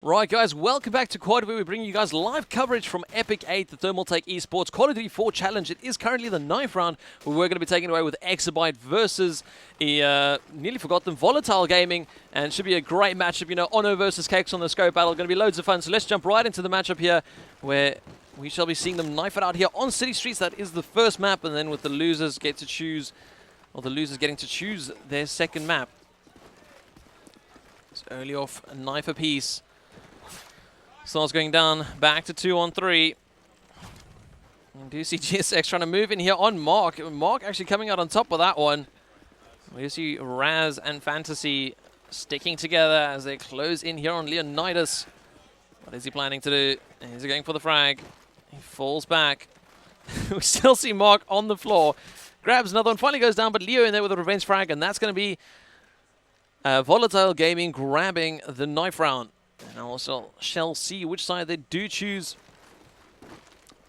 Right, guys, welcome back to Quad, where we bring you guys live coverage from Epic.EIGHT, the Thermaltake eSports Call of Duty 4 Challenge. It is currently the 9th round, where we're going to be taking away with exabyte versus nearly forgot them, Volatile Gaming, and should be a great matchup. You know, Ono versus Kex on the scope battle, going to be loads of fun. So let's jump right into the matchup here, where we shall be seeing them knife it out here on City Streets. That is the first map, and then with the losers get to choose, or the losers getting to choose their second map. So early off, a knife apiece. Star's going down, back to 2-on-3. And do you see GSX trying to move in here on Mark. Mark actually coming out on top of that one. We see Raz and Fantasy sticking together as they close in here on Leonidas. What is he planning to do? Is he going for the frag? He falls back. We still see Mark on the floor. Grabs another one, finally goes down, but Leo in there with a revenge frag, and that's going to be Volatile Gaming grabbing the knife round. And also shall see which side they do choose.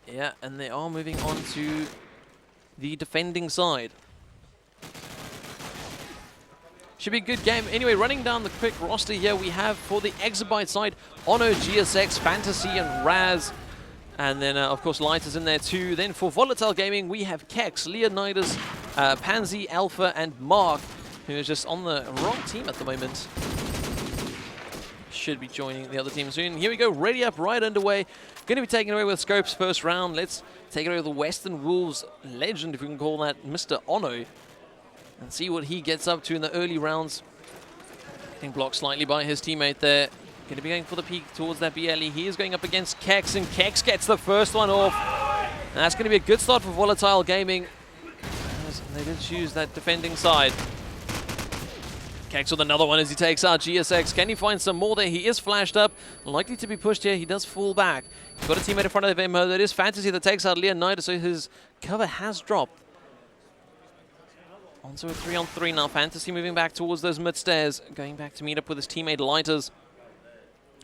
Yeah, and they are moving on to the defending side. Should be a good game. Anyway, running down the quick roster here, we have for the exabyte side, Ono, GSX, Fantasy, and Raz. And then, of course, Light is in there too. Then for Volatile Gaming, we have Kex, Leonidas, Pansy, Alpha, and Mark, who is just on the wrong team at the moment. Should be joining the other team soon. Here we go, ready up, right underway. Going to be taken away with Scope's first round. Let's take it away with the Western Wolves legend, if we can call that, Mr. Ono, and see what he gets up to in the early rounds. Getting blocked slightly by his teammate there. Going to be going for the peek towards that BLE. He is going up against Kex, and Kex gets the first one off. And that's going to be a good start for Volatile Gaming, as they did choose that defending side. Kex with another one as he takes out GSX. Can he find some more there? He is flashed up. Likely to be pushed here. He does fall back. He's got a teammate in front of him. That is Fantasy that takes out Leonidas, so his cover has dropped. Onto a 3-on-3 now. Fantasy moving back towards those mid-stairs. Going back to meet up with his teammate Lighters.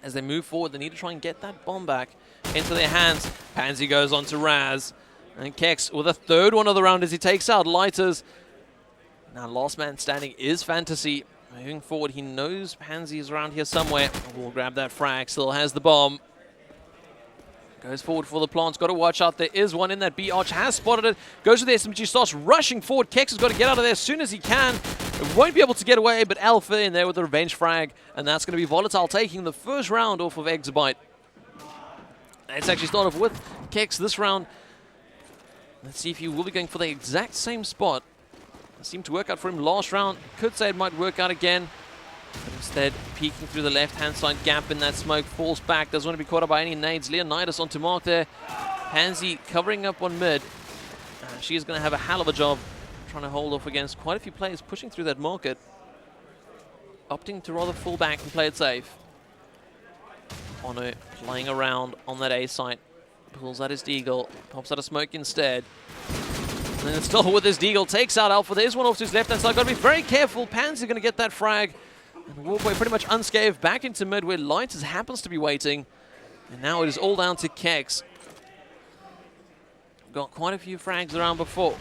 As they move forward, they need to try and get that bomb back into their hands. Pansy goes on to Raz. And Kex with a third one of the round as he takes out Lighters. Now last man standing is Fantasy. Moving forward, he knows Pansy is around here somewhere. We'll grab that frag, still has the bomb. Goes forward for the plants, got to watch out. There is one in that B. Arch has spotted it. Goes to the SMG, starts rushing forward. Kex has got to get out of there as soon as he can. Won't be able to get away, but Alpha in there with the revenge frag. And that's going to be Volatile taking the first round off of Exabyte. Let's actually start off with Kex this round. Let's see if he will be going for the exact same spot. Seemed to work out for him last round. Could say it might work out again. But instead, peeking through the left-hand side gap in that smoke, falls back. Doesn't want to be caught up by any nades. Leonidas onto Mark there. Pansy covering up on mid. She is going to have a hell of a job trying to hold off against quite a few players pushing through that market. Opting to rather fall back and play it safe. Ono playing around on that A site. Pulls out his deagle. Pops out a smoke instead. And then still with his deagle, takes out Alpha. There's one off to his left-hand side. Got to be very careful. Pansy going to get that frag. And Warboy pretty much unscathed back into mid where Lighters happens to be waiting. And now it is all down to Kex. Got quite a few frags around before.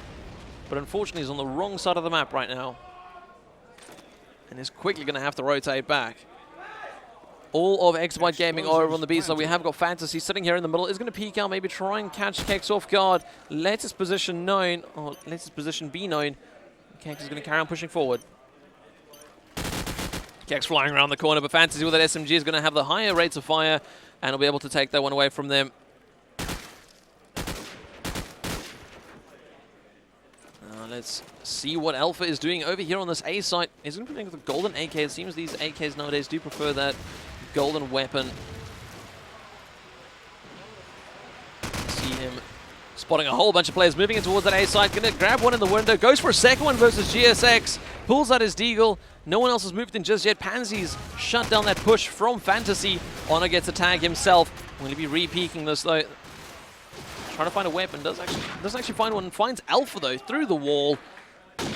But unfortunately, he's on the wrong side of the map right now. And is quickly going to have to rotate back. All of Exabyte Gaming are over on the B side. We have got Fantasy sitting here in the middle. Is going to peek out, maybe try and catch Kex off guard. Let his position known, or let his position be known. Kex is going to carry on pushing forward. Kex flying around the corner, but Fantasy with that SMG is going to have the higher rates of fire, and will be able to take that one away from them. Let's see what Alpha is doing over here on this A site. He's going to be playing with the golden AK. It seems these AKs nowadays do prefer that golden weapon. See him spotting a whole bunch of players moving in towards that A site. Going to grab one in the window. Goes for a second one versus GSX. Pulls out his deagle. No one else has moved in just yet. Pansy's shut down that push from Fantasy. Ono gets a tag himself. Will he be re-peeking this though? Trying to find a weapon. Doesn't actually find one. Finds Alpha though through the wall.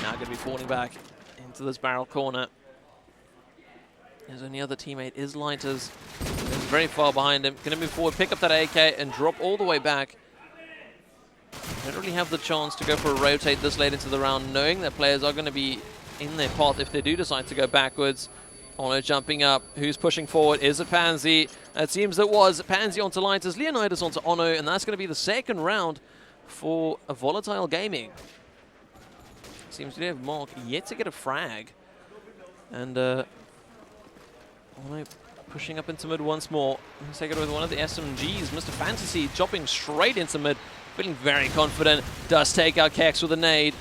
Now going to be falling back into this barrel corner. His only other teammate is Lighters. He's very far behind him. Going to move forward, pick up that AK, and drop all the way back. Don't really have the chance to go for a rotate this late into the round, knowing that players are going to be in their path if they do decide to go backwards. Ono jumping up. Who's pushing forward? Is it Pansy? It seems it was. Pansy onto Lighters, Leonidas onto Ono, and that's going to be the second round for a Volatile Gaming. Seems to have Mark yet to get a frag. And Ono pushing up into mid once more. Let's take it with one of the SMGs. Mr. Fantasy chopping straight into mid. Feeling very confident. Does take out Kex with a nade.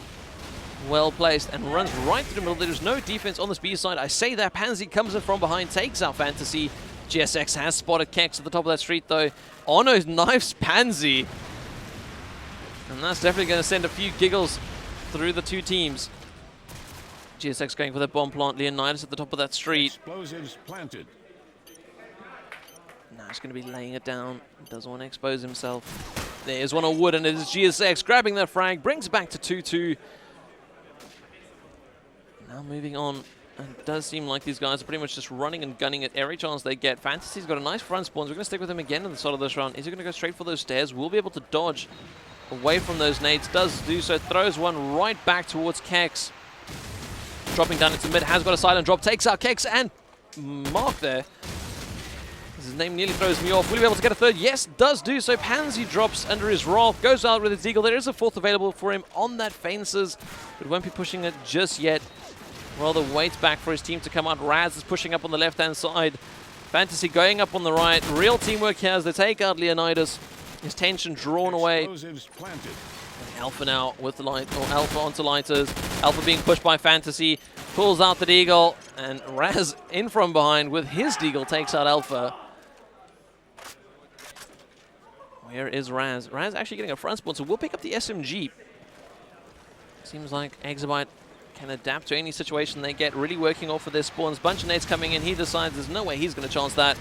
Well placed and runs right through the middle. There's no defense on this B side. I say that Pansy comes in from behind, takes out Fantasy. GSX has spotted Kex at the top of that street though. Ono knifes Pansy. And that's definitely going to send a few giggles through the two teams. GSX going for the bomb plant. Leonidas at the top of that street. Explosives planted. Now he's going to be laying it down. Doesn't want to expose himself. There's one on wood, and it is GSX grabbing that frag. Brings it back to 2-2. Now moving on. And it does seem like these guys are pretty much just running and gunning at every chance they get. Fantasy's got a nice front spawn. We're going to stick with him again in the start of this round. Is he going to go straight for those stairs? We'll be able to dodge away from those nades. Does do so. Throws one right back towards Kex. Dropping down into mid. Has got a silent drop. Takes out Kex and Mark there. His name nearly throws me off. Will he be able to get a third? Yes, does do so. Pansy drops under his wrath. Goes out with his eagle. There is a fourth available for him on that fences. But won't be pushing it just yet. Rather waits back for his team to come out. Raz is pushing up on the left-hand side. Fantasy going up on the right. Real teamwork here as they take out Leonidas. His tension drawn away. And Alpha now with the light, or Alpha onto Lighters. Alpha being pushed by Fantasy. Pulls out the Deagle. And Raz in from behind with his Deagle takes out Alpha. Where is Raz? Raz actually getting a front spawn, so we'll pick up the SMG. Seems like exabyte can adapt to any situation they get, really working off of their spawns. Bunch of nades coming in. He decides there's no way he's going to chance that.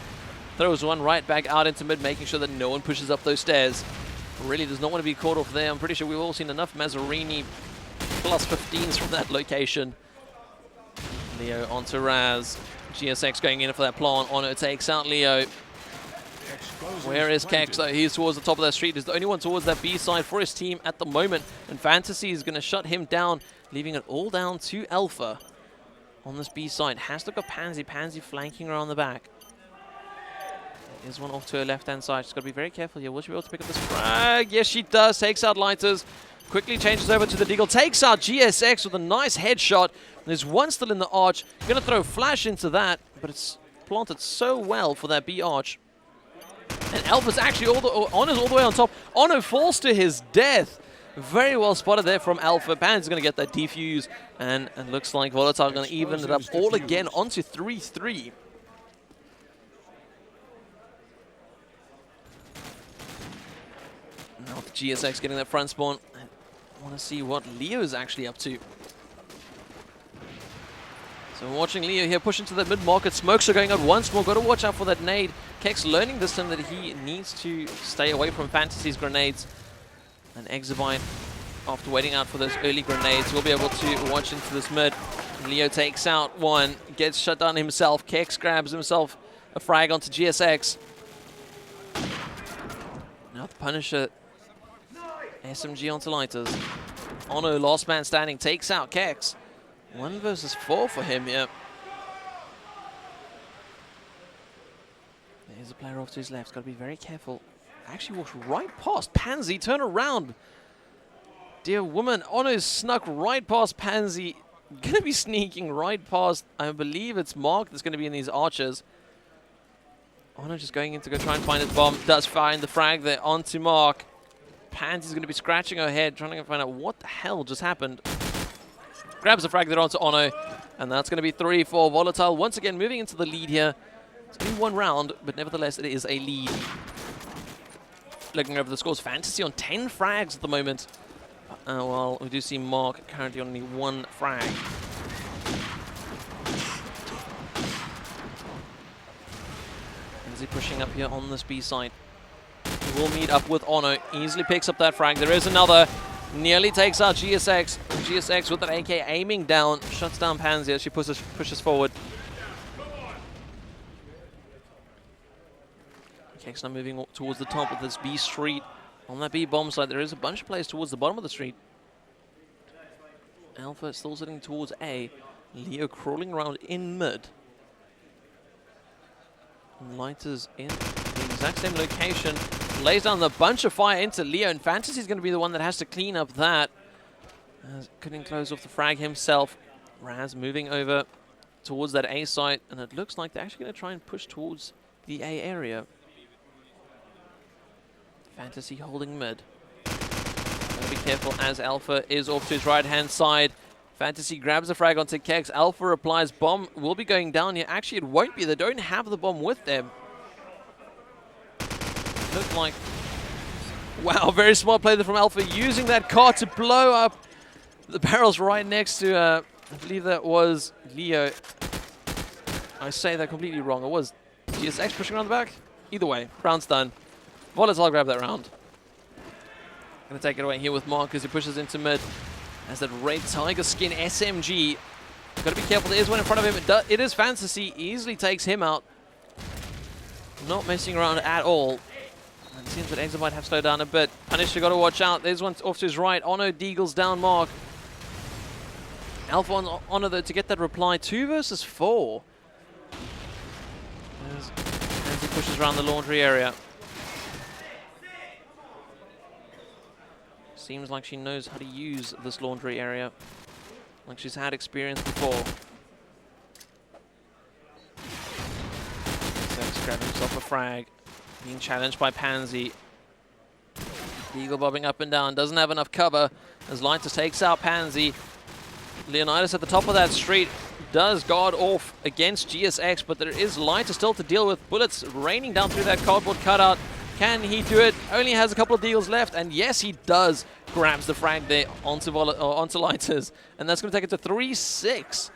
Throws one right back out into mid, making sure that no one pushes up those stairs. Really does not want to be caught off there. I'm pretty sure we've all seen enough Mazzarini plus 15s from that location. Leo onto Raz. GSX going in for that plant. Ono takes out Leo. Where is Kex? So he's towards the top of that street. He's the only one towards that B side for his team at the moment. And Fantasy is going to shut him down, leaving it all down to Alpha on this B side. Has to look at Pansy. Pansy flanking around the back. There's one off to her left-hand side. She's got to be very careful here. Will she be able to pick up this frag? Yes, she does. Takes out Lighters. Quickly changes over to the Deagle. Takes out GSX with a nice headshot. There's one still in the arch. Going to throw flash into that, but it's planted so well for that B arch. And Alpha's actually Ono's all the way on top. Ono falls to his death. Very well spotted there from Alpha. Pan's going to get that defuse. And looks like Volatile going to even it up all again onto 3-3. Now the GSX getting that front spawn. I want to see what Leo's actually up to. So we're watching Leo here push into the mid-market. Smokes are going out once more. Got to watch out for that nade. Kex learning this time that he needs to stay away from Fantasy's grenades. And exabyte, after waiting out for those early grenades, will be able to watch into this mid. Leo takes out one, gets shut down himself. Kex grabs himself a frag onto GSX. Now the Punisher, SMG onto Lighters. Ono, last man standing, takes out Kex. 1 versus 4 for him here. There's a player off to his left. Got to be very careful. Actually walks right past Pansy. Turn around. Dear woman, Ono's snuck right past Pansy. Going to be sneaking right past, I believe it's Mark that's going to be in these archers. Ono just going in to go try and find his bomb. Does find the frag there onto Mark. Pansy's going to be scratching her head, trying to find out what the hell just happened. Grabs the frag there onto Ono. And that's going to be 3 for Volatile. Once again, moving into the lead here. It's only 1 round, but nevertheless, it is a lead. Looking over the scores, Fantasy on 10 frags at the moment. While we do see Mark currently on only 1 frag. Is he pushing up here on this B side? He will meet up with Ono. Easily picks up that frag. There is another. Nearly takes out GSX. GSX with an AK aiming down. Shuts down Pansy as she pushes forward. Kex now moving towards the top of this B street. On that B bomb side, there is a bunch of players towards the bottom of the street. Alpha still sitting towards A. Leo crawling around in mid. Lighters in the exact same location. Lays down a bunch of fire into Leo, and Fantasy's going to be the one that has to clean up that. As couldn't close off the frag himself. Raz moving over towards that A site, and it looks like they're actually going to try and push towards the A area. Fantasy holding mid. Gotta be careful as Alpha is off to his right-hand side. Fantasy grabs a frag onto Kex. Alpha replies, bomb will be going down here. Actually, it won't be. They don't have the bomb with them. Look like... Wow, very smart play there from Alpha, using that car to blow up the barrels right next to, I believe that was Leo. I say that completely wrong. It was GSX pushing around the back. Either way, round's done. Volatile grab that round. Gonna take it away here with Mark as he pushes into mid. As that red tiger skin SMG. Gotta be careful, there is one in front of him. It is Fantasy, easily takes him out. Not messing around at all. And it seems that exabyte have slowed down a bit. Punisher gotta watch out. There's one off to his right. Ono deagles down Mark. Alpha on Ono though to get that reply. 2 versus 4. As he pushes around the laundry area. Seems like she knows how to use this laundry area. Like she's had experience before. Sex grabbing himself a frag. Being challenged by Pansy. Eagle bobbing up and down. Doesn't have enough cover as Lightus takes out Pansy. Leonidas at the top of that street does guard off against GSX, but there is Lightus still to deal with. Bullets raining down through that cardboard cutout. Can he do it? Only has a couple of deals left, and yes, he does. Grabs the frag there onto Lightus, and that's going to take it to 3-6.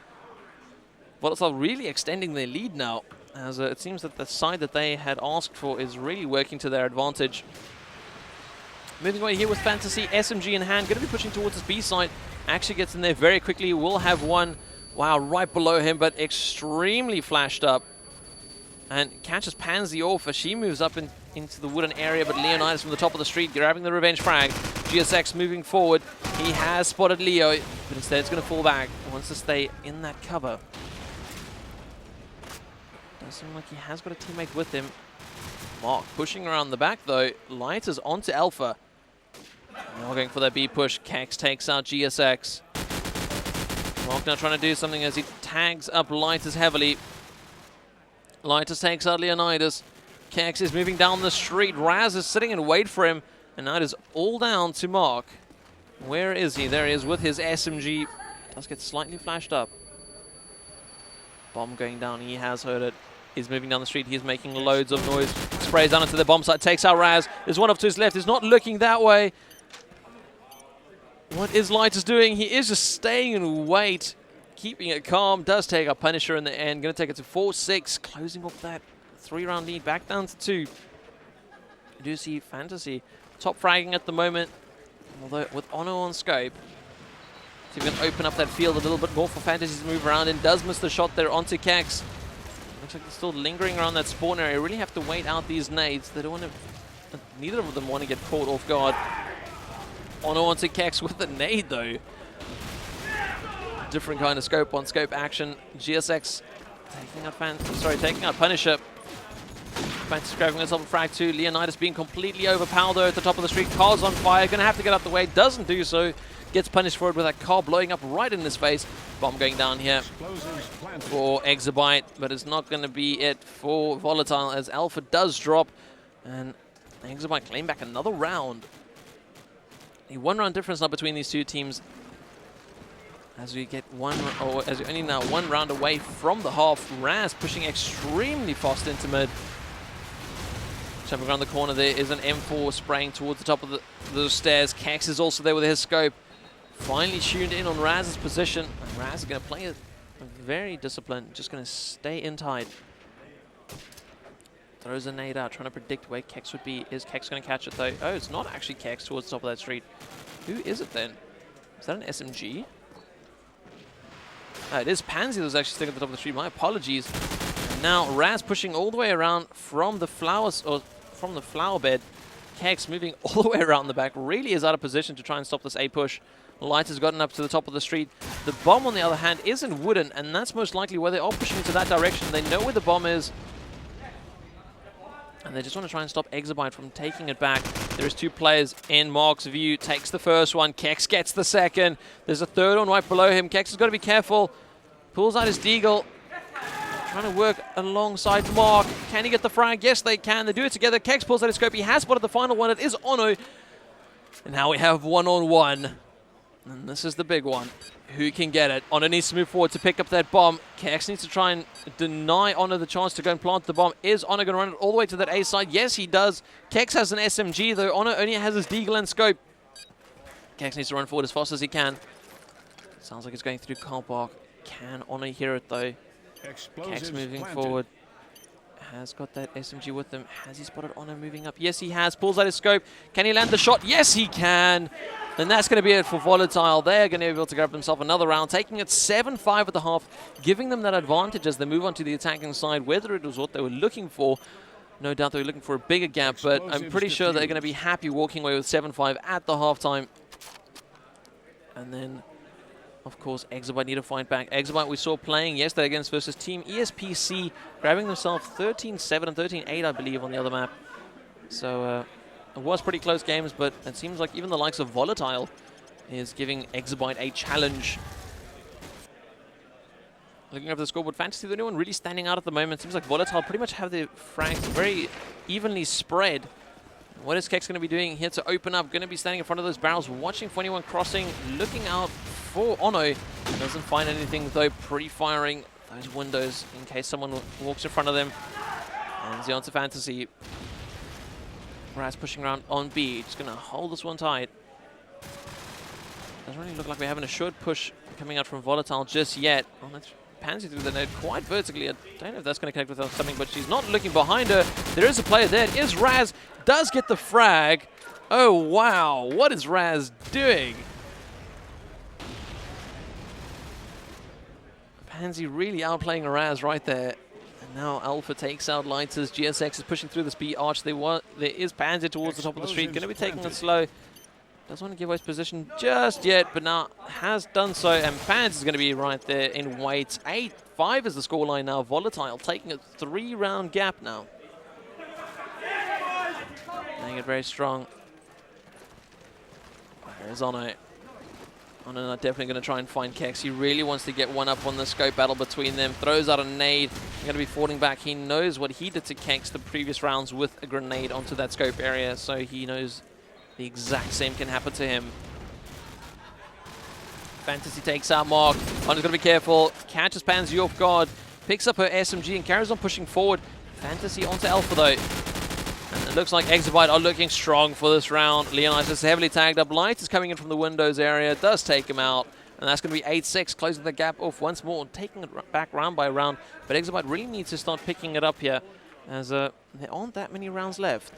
Volatile really extending their lead now, as it seems that the side that they had asked for is really working to their advantage. Moving away here with Fantasy, SMG in hand, going to be pushing towards his B side. Actually gets in there very quickly, will have one, wow, right below him, but extremely flashed up. And catches Pansy off as she moves up into the wooden area, but Leonidas from the top of the street grabbing the revenge frag. GSX moving forward. He has spotted Leo, but instead it's going to fall back. He wants to stay in that cover. Does seem like he has got a teammate with him. Mark pushing around the back though. Light is onto Alpha. Now going for that B push. Kex takes out GSX. Mark now trying to do something as he tags up Lightus heavily. Lightus takes out Leonidas. Kex is moving down the street. Raz is sitting and wait for him. And now it is all down to Mark. Where is he? There he is with his SMG. Does get slightly flashed up. Bomb going down. He has heard it. He's moving down the street. He's making loads of noise. Sprays down into the bomb site. Takes out Raz. There's one up to his left. He's not looking that way. What is Lightus doing? He is just staying in wait. Keeping it calm. Does take out Punisher in the end. Going to take it to 4-6. Closing off that 3-round lead. Back down to 2. You do see Fantasy top fragging at the moment. Although with Ono on scope. So we can open up that field a little bit more for Fantasy to move around. And does miss the shot there onto Kex. Looks like they're still lingering around that spawn area. Really have to wait out these nades. They don't want to... Neither of them want to get caught off guard. Ono onto Kex with the nade though. Different kind of scope on scope action. GSX taking out Punisher. Fantasy grabbing himself a frag too. Leonidas being completely overpowered though at the top of the street. Car's on fire. Gonna have to get out the way. Doesn't do so. Gets punished for it with that car blowing up right in his face. Bomb going down here for Exabyte, but it's not going to be it for Volatile as Alpha does drop. And Exabyte claim back another round. A 1-round difference now between these two teams. As we get as we're only now 1 round away from the half. Raz pushing extremely fast into mid. Jumping around the corner there is an M4 spraying towards the top of the stairs. Kex is also there with his scope. Finally tuned in on Raz's position. And Raz is going to play it very disciplined. Just going to stay in tight. Throws a nade out, trying to predict where Kex would be. Is Kex going to catch it though? Oh, it's not actually Kex towards the top of that street. Who is it then? Is that an SMG? It is Pansy that was actually sticking at the top of the street. My apologies. And now Raz pushing all the way around from the flowers, or from the flower bed. Kex moving all the way around the back. Really is out of position to try and stop this A push. Light has gotten up to the top of the street. The bomb, on the other hand, isn't wooden, and that's most likely where they are pushing into that direction. They know where the bomb is. And they just want to try and stop exabyte from taking it back. There's two players in Mark's view. Takes the first one. Kex gets the second. There's a third one right below him. Kex has got to be careful. Pulls out his deagle. Trying to work alongside Mark. Can he get the frag? Yes, they can. They do it together. Kex pulls out his scope. He has spotted the final one. It is Ono. And now we have one-on-one. And this is the big one. Who can get it? Ono needs to move forward to pick up that bomb. Kex needs to try and deny Ono the chance to go and plant the bomb. Is Ono going to run it all the way to that A side? Yes, he does. Kex has an SMG, though. Ono only has his deagle and scope. Kex needs to run forward as fast as he can. Sounds like it's going through car park. Can Ono hear it, though? Kex moving forward. Has got that SMG with him. Has he spotted Ono moving up? Yes, he has. Pulls out his scope. Can he land the shot? Yes, he can. And that's going to be it for Volatile. They're going to be able to grab themselves another round, taking it 7-5 at the half, giving them that advantage as they move on to the attacking side, whether it was what they were looking for. No doubt they were looking for a bigger gap, but I'm pretty sure they're going to be happy walking away with 7-5 at the halftime. And then, of course, exabyte need to fight back. exabyte we saw playing yesterday against versus Team ESPC, grabbing themselves 13-7 and 13-8, I believe, on the other map. So it was pretty close games, but it seems like even the likes of Volatile is giving exabyte a challenge. Looking over the scoreboard, Fantasy, the only one really standing out at the moment. Seems like Volatile pretty much have their frags very evenly spread. What is Kex going to be doing here to open up? Going to be standing in front of those barrels, watching for anyone crossing, looking out for Ono. Doesn't find anything, though, pre-firing those windows in case someone walks in front of them. And the answer, Fantasy. Raz pushing around on B. Just going to hold this one tight. Doesn't really look like we're having a short push coming out from Volatile just yet. Oh, that's Pansy through the net quite vertically. I don't know if that's going to connect with something, but she's not looking behind her. There is a player there. It is Raz. Does get the frag. Oh, wow. What is Raz doing? Pansy really outplaying Raz right there. And now Alpha takes out Lighters. GSX is pushing through this B arch. There is Pansy towards the top of the street. Going to be taking it slow. Doesn't want to give away his position just yet, but now has done so. And Pansy is going to be right there in wait. 8-5 is the scoreline now. Volatile taking a 3-round gap now. Playing it very strong. There's Ono. Ono definitely going to try and find Kex. He really wants to get one up on the scope battle between them. Throws out a nade. Going to be falling back. He knows what he did to Kex the previous rounds with a grenade onto that scope area, so he knows the exact same can happen to him. Fantasy takes out Mark. Ono's got to be careful. Catches Pansy off guard. Picks up her SMG and carries on pushing forward. Fantasy onto Alpha though. And it looks like exabyte are looking strong for this round. Leonidas is heavily tagged up. Light is coming in from the windows area. Does take him out. And that's going to be 8-6, closing the gap off once more, taking it back round by round. But exabyte really needs to start picking it up here, as there aren't that many rounds left.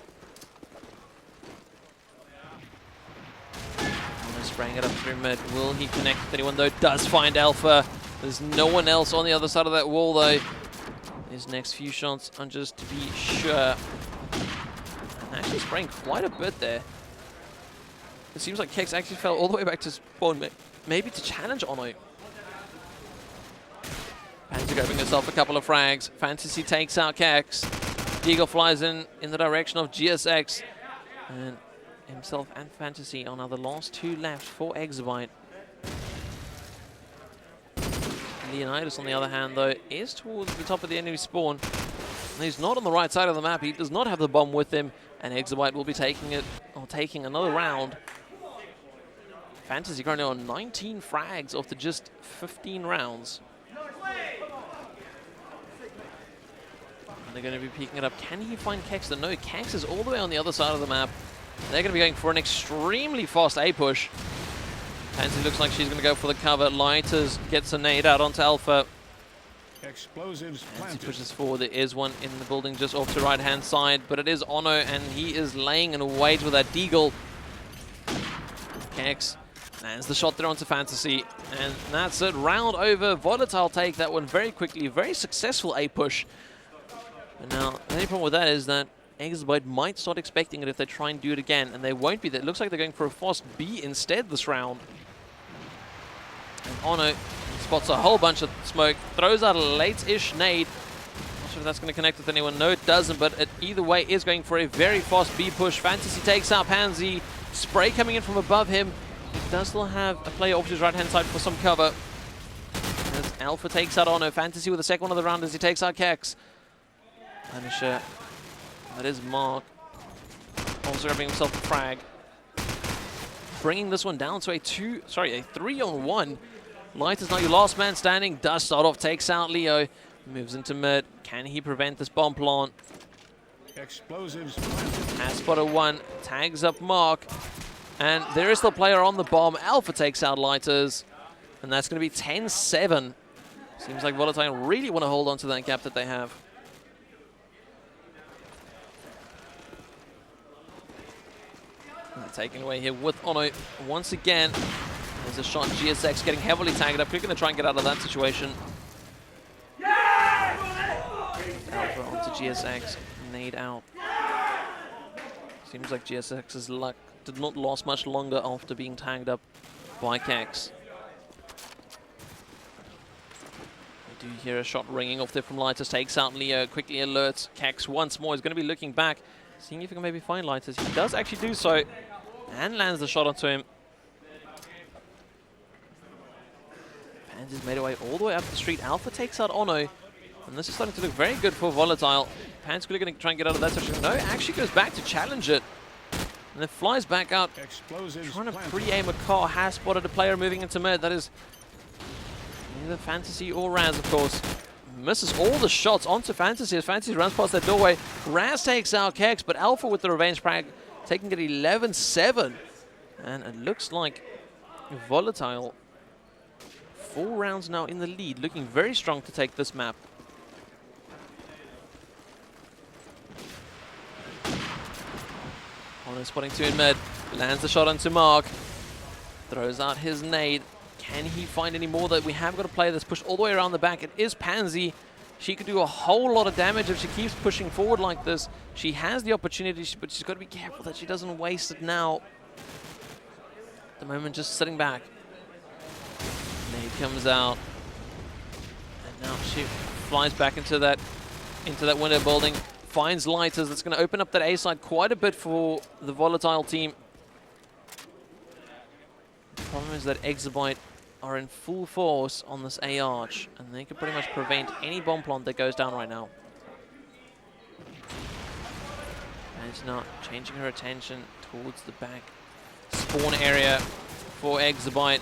Spraying it up through mid. Will he connect with anyone though? Does find Alpha. There's no one else on the other side of that wall though. His next few shots are just to be sure. And actually spraying quite a bit there. It seems like Kex actually fell all the way back to spawn, maybe to challenge Ono. Pansy grabbing herself a couple of frags. Fantasy takes out Kex. Deagle flies in the direction of GSX. And himself and Fantasy are now the last two left for exabyte. Leonidas, on the other hand, though, is towards the top of the enemy spawn. And he's not on the right side of the map. He does not have the bomb with him, and exabyte will be taking it, or taking another round. Fantasy currently on 19 frags after just 15 rounds. And they're going to be peeking it up. Can he find Kex? No, Kex is all the way on the other side of the map. They're going to be going for an extremely fast A push. Pansy looks like she's going to go for the cover. Lighters gets a nade out onto Alpha. Explosives Pansy pushes forward. There is one in the building just off to right hand side, but it is Ono, and he is laying in wait with that deagle. Kex lands the shot there onto Fantasy, and that's it. Round over. Volatile take that one very quickly. Very successful A push. And now the only problem with that is that exabyte might start expecting it if they try and do it again, and they won't be. It looks like they're going for a fast B instead this round. And Ono spots a whole bunch of smoke, throws out a late-ish nade. Not sure if that's going to connect with anyone. No, it doesn't, but it either way is going for a very fast B push. Fantasy takes out Pansy. Spray coming in from above him. He does still have a player off to his right-hand side for some cover. As Alpha takes out Ono. Fantasy with the second one of the round as he takes out Kex. Punisher. That is Mark. Also grabbing himself a frag. Bringing this one down to a 3-on-1. Light is now your last man standing. Does start off, takes out Leo. Moves into mid. Can he prevent this bomb plant? Explosives. Has spotted one. Tags up Mark. And there is still a player on the bomb. Alpha takes out Lighters. And that's going to be 10-7. Seems like Volatile really want to hold on to that gap that they have. Taken away here with Ono once again. There's a shot. GSX getting heavily tagged up. We're going to try and get out of that situation. Alpha onto GSX. Nade out. Seems like GSX's luck did not last much longer after being tagged up by Kex. We do hear a shot ringing off there from Lighters. Takes out Leo. Quickly alerts Kex once more. He's going to be looking back, seeing if he can maybe find Lighters. He does actually do so. And lands the shot onto him. Pansy's made away all the way up the street. Alpha takes out Ono. And this is starting to look very good for Volatile. Pansy's really going to try and get out of that situation. No, actually goes back to challenge it. And then flies back out. Explosives. Trying to pre-aim a car. Has spotted a player moving into mid. That is either Fantasy or Raz, of course. Misses all the shots onto Fantasy as Fantasy runs past that doorway. Raz takes out Kex, but Alpha with the revenge frag taking it 11-7. And it looks like Volatile 4 rounds now in the lead, looking very strong to take this map. Ono spotting 2 in mid, lands the shot onto Mark, throws out his nade. Can he find any more? That we have got a player that's pushed all the way around the back. It is Pansy. She could do a whole lot of damage if she keeps pushing forward like this. She has the opportunity, but she's got to be careful that she doesn't waste it now. At the moment, just sitting back. Nade comes out. And now she flies back into that window building. Finds Lighters. That's going to open up that A side quite a bit for the Volatile team. The problem is that exabyte are in full force on this A arch, and they can pretty much prevent any bomb plant that goes down right now. And it's not changing her attention towards the back spawn area for exabyte.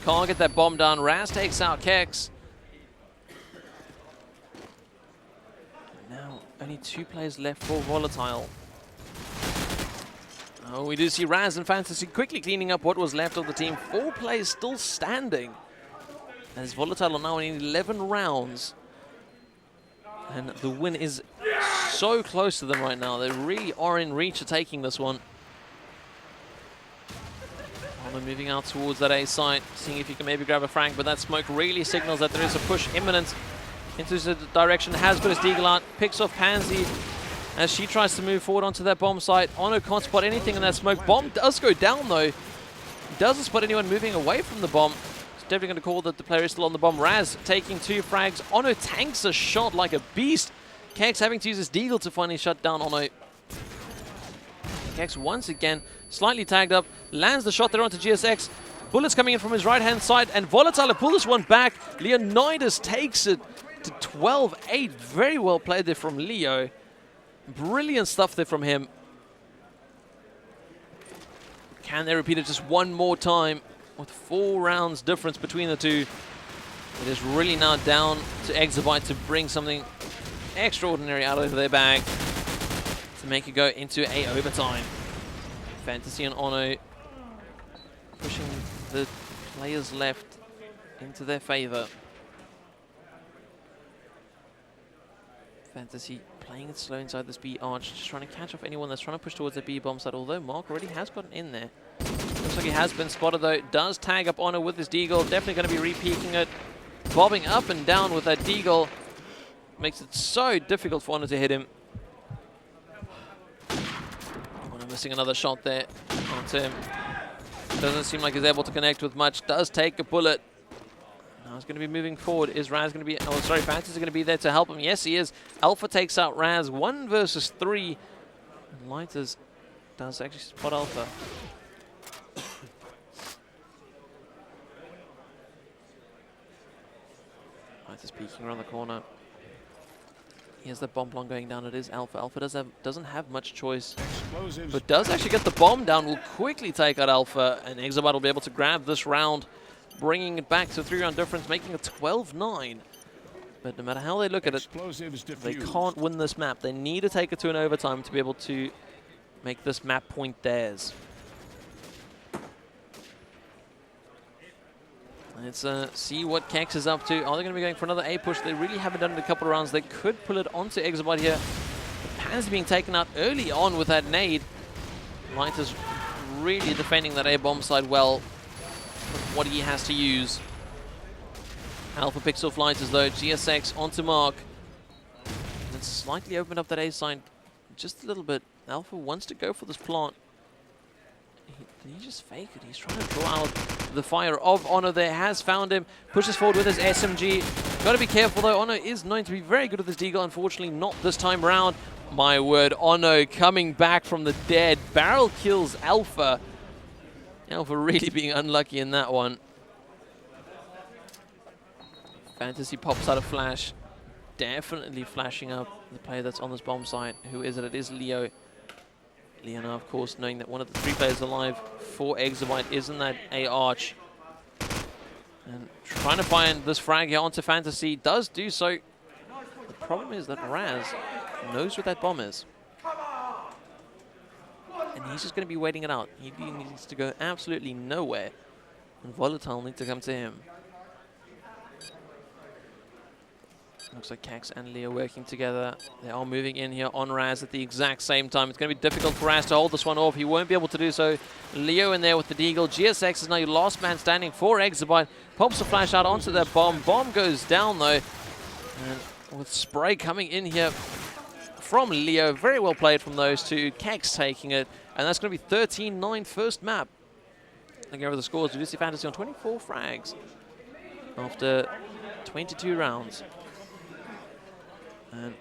Can't get that bomb down. Raz takes out Kex. Now only 2 players left for Volatile. Oh, we do see Raz and Fantasy quickly cleaning up what was left of the team. 4 players still standing. As Volatile are now in 11 rounds. And the win is so close to them right now. They really are in reach of taking this one. Ono moving out towards that A site, seeing if he can maybe grab a frag, but that smoke really signals that there is a push imminent into the direction. Has got his deagle out, picks off Pansy as she tries to move forward onto that bomb site. Ono can't spot anything in that smoke. Bomb does go down though. Doesn't spot anyone moving away from the bomb. It's definitely going to call that the player is still on the bomb. Raz taking 2 frags. Ono tanks a shot like a beast. Kex having to use his deagle to finally shut down Ono. Kex once again slightly tagged up, lands the shot there onto GSX. Bullets coming in from his right-hand side, and Volatile pull this one back. Leonidas takes it to 12-8. Very well played there from Leo. Brilliant stuff there from him. Can they repeat it just one more time? With 4 rounds difference between the two, it is really now down to exabyte to bring something extraordinary out of their bag to make it go into a overtime. Fantasy and Ono pushing the players left into their favor. Fantasy playing it slow inside this B arch, just trying to catch off anyone that's trying to push towards the B bomb site, although Mark already has gotten in there. Looks like he has been spotted though. Does tag up Ono with his deagle. Definitely going to be re-peeking it. Bobbing up and down with that deagle. Makes it so difficult for Ono to hit him. Ono missing another shot there onto him. Doesn't seem like he's able to connect with much. Does take a bullet. Now he's going to be moving forward. Is Raz going to be... Oh, sorry, Fantasy going to be there to help him. Yes, he is. Alpha takes out Raz. 1 versus 3. And Lighters does actually spot Alpha. Lighters peeking around the corner. Here's the bomb blonde going down. It is Alpha. Alpha doesn't have much choice, Explosives. but does actually get the bomb down. Will quickly take out Alpha, and exabyte will be able to grab this round, bringing it back to a 3-round difference, making it 12-9. But no matter how they look at it, Explosives they diffused. can't win this map. They need to take it to an overtime to be able to make this map point theirs. Let's see what Kex is up to. Are they going to be going for another A push? They really haven't done it in a couple of rounds. They could pull it onto exabyte here. Pan's being taken out early on with that nade. Light is really defending that A bomb side well with what he has to use. Alpha picks off Lighters though. GSX onto Mark. Let's slightly open up that A side just a little bit. Alpha wants to go for this plant. Did he just fake it? He's trying to draw out the fire of Ono there. Has found him. Pushes forward with his SMG. Got to be careful though. Ono is known to be very good with his deagle. Unfortunately, not this time round. My word, Ono coming back from the dead. Barrel kills Alpha. Alpha really being unlucky in that one. Fantasy pops out a flash. Definitely flashing up the player that's on this bomb site. Who is it? It is Leo. Leo now, of course, knowing that one of the 3 players alive for exabyte is in that A arch. And trying to find this frag here onto Fantasy. Does do so. The problem is that Raz knows what that bomb is. And he's just going to be waiting it out. He needs to go absolutely nowhere. And Volatile needs to come to him. Looks like Cax and Leo working together. They are moving in here on Raz at the exact same time. It's going to be difficult for Raz to hold this one off. He won't be able to do so. Leo in there with the deagle. GSX is now your last man standing for exabyte. Pops a flash out onto that bomb. Bomb goes down though. And with spray coming in here from Leo. Very well played from those two. Cax taking it. And that's going to be 13-9 first map. Looking over the scores, we do see Fantasy on 24 frags after 22 rounds. And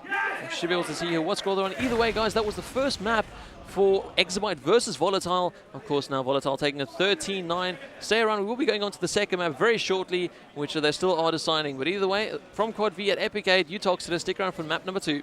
we should be able to see here what score they're on. Either way, guys, that was the first map for exabyte versus Volatile. Of course, now Volatile taking a 13-9. Stay around. We will be going on to the second map very shortly, which they still are deciding. But either way, from Quad V at Epic.EIGHT, you talk to the stick around for map number 2.